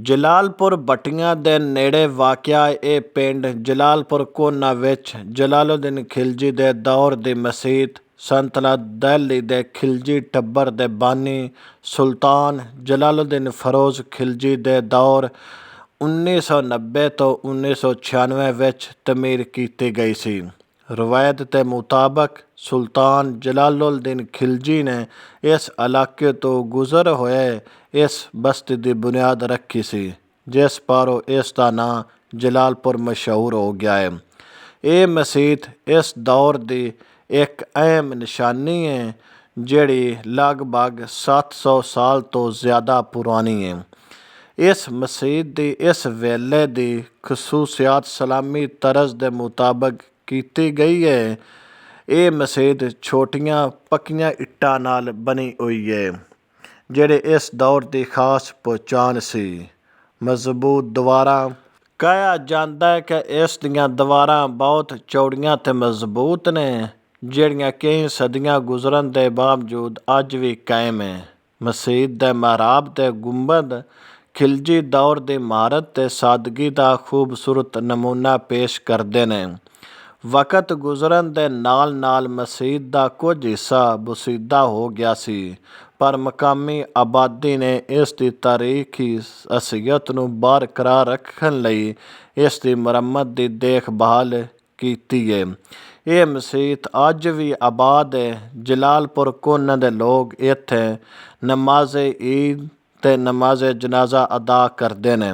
ਜਲਾਲਪੁਰ ਭੱਟੀਆਂ ਦੇ ਨੇੜੇ ਵਾਕਿਆ ਇਹ ਪਿੰਡ ਜਲਾਲਪੁਰ ਕੋਹਨਾ ਵਿੱਚ ਜਲਾਲੁੱਦੀਨ ਖਿਲਜੀ ਦੇ ਦੌਰ ਦੀ ਮਸੀਤ ਸਲਤਨਤ ਦਿल्ली ਦੇ ਖਿਲਜੀ ਟੱਬਰ ਦੇ ਬਾਨੀ ਸੁਲਤਾਨ ਜਲਾਲੁੱਦੀਨ ਫਿਰੋਜ਼ ਖਿਲਜੀ ਦੇ ਦੌਰ 1990 ਤੋਂ 1996 ਵਿੱਚ ਤਮੀਰ ਕੀਤੀ ਗਈ ਸੀ। ਰਵਾਇਤ ਦੇ ਮੁਤਾਬਕ ਸੁਲਤਾਨ ਜਲਾਲੁੱਦੀਨ ਖਿਲਜੀ ਨੇ ਇਸ ਇਲਾਕੇ ਤੋਂ ਗੁਜ਼ਰ ਹੋਏ ਇਸ ਬਸਤੀ ਦੀ ਬੁਨਿਆਦ ਰੱਖੀ ਸੀ, ਜਿਸ ਬਾਰੇ ਇਸ ਦਾ ਨਾਂ ਜਲਾਲਪੁਰ ਮਸ਼ਹੂਰ ਹੋ ਗਿਆ ਹੈ। ਇਹ ਮਸੀਤ ਇਸ ਦੌਰ ਦੀ ਇੱਕ ਅਹਿਮ ਨਿਸ਼ਾਨੀ ਹੈ, ਜਿਹੜੀ ਲਗਭਗ 700 ਸਾਲ ਤੋਂ ਜ਼ਿਆਦਾ ਪੁਰਾਣੀ ਹੈ। ਇਸ ਮਸੀਤ ਦੀ ਇਸ ਵੇਲੇ ਦੀ ਖਸੂਸੀਅਤ ਇਸਲਾਮੀ ਤਰਜ਼ ਦੇ ਮੁਤਾਬਕ ਕੀਤੀ ਗਈ ਹੈ। ਇਹ ਮਸੀਤ ਛੋਟੀਆਂ ਪੱਕੀਆਂ ਇੱਟਾਂ ਨਾਲ ਬਣੀ ਹੋਈ ਹੈ, ਜਿਹੜੇ ਇਸ ਦੌਰ ਦੀ ਖਾਸ ਪਛਾਣ ਸੀ। ਮਜ਼ਬੂਤ ਦੀਵਾਰਾਂ ਕਿਹਾ ਜਾਂਦਾ ਹੈ ਕਿ ਇਸ ਦੀਆਂ ਦੀਵਾਰਾਂ ਬਹੁਤ ਚੌੜੀਆਂ ਅਤੇ ਮਜ਼ਬੂਤ ਨੇ, ਜਿਹੜੀਆਂ ਕਈ ਸਦੀਆਂ ਗੁਜ਼ਰਨ ਦੇ ਬਾਵਜੂਦ ਅੱਜ ਵੀ ਕਾਇਮ ਹੈ। ਮਸੀਤ ਦੇ ਮਿਹਰਾਬ ਤੇ ਗੁੰਬਦ ਖਿਲਜੀ ਦੌਰ ਦੀ ਇਮਾਰਤ ਤੇ ਸਾਦਗੀ ਦਾ ਖੂਬਸੂਰਤ ਨਮੂਨਾ ਪੇਸ਼ ਕਰਦੇ ਨੇ। ਵਕਤ ਗੁਜ਼ਰਨ ਦੇ ਨਾਲ ਨਾਲ ਮਸੀਤ ਦਾ ਕੁਝ ਹਿੱਸਾ ਬੁਸੀਦਾ ਹੋ ਗਿਆ ਸੀ, ਪਰ ਮਕਾਮੀ ਆਬਾਦੀ ਨੇ ਇਸ ਦੀ ਤਾਰੀਖੀ ਅਸਲੀਅਤ ਨੂੰ ਬਰਕਰਾਰ ਰੱਖਣ ਲਈ ਇਸ ਦੀ ਮੁਰੰਮਤ ਦੀ ਦੇਖਭਾਲ ਕੀਤੀ ਹੈ। ਇਹ ਮਸੀਤ ਅੱਜ ਵੀ ਆਬਾਦ ਹੈ। ਜਲਾਲਪੁਰ ਕੋਹਨਾ ਦੇ ਲੋਕ ਇੱਥੇ ਨਮਾਜ਼ ਈਦ ਤੇ ਨਮਾਜ਼ ਜਨਾਜ਼ਾ ਅਦਾ ਕਰਦੇ ਨੇ।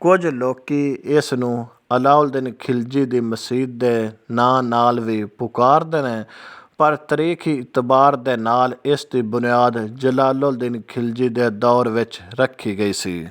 ਕੁਝ ਲੋਕੀ ਇਸ ਨੂੰ ਅਲਾਉਦੀਨ ਖਿਲਜੀ ਦੀ ਮਸੀਤ ਦੇ ਨਾਂ ਨਾਲ ਵੀ ਪੁਕਾਰਦੇ ਨੇ, ਪਰ ਤਾਰੀਖੀ ਇਤਬਾਰ ਦੇ ਨਾਲ ਇਸ ਦੀ ਬੁਨਿਆਦ ਜਲਾਲੁੱਦੀਨ ਖਿਲਜੀ ਦੇ ਦੌਰ ਵਿੱਚ ਰੱਖੀ ਗਈ ਸੀ।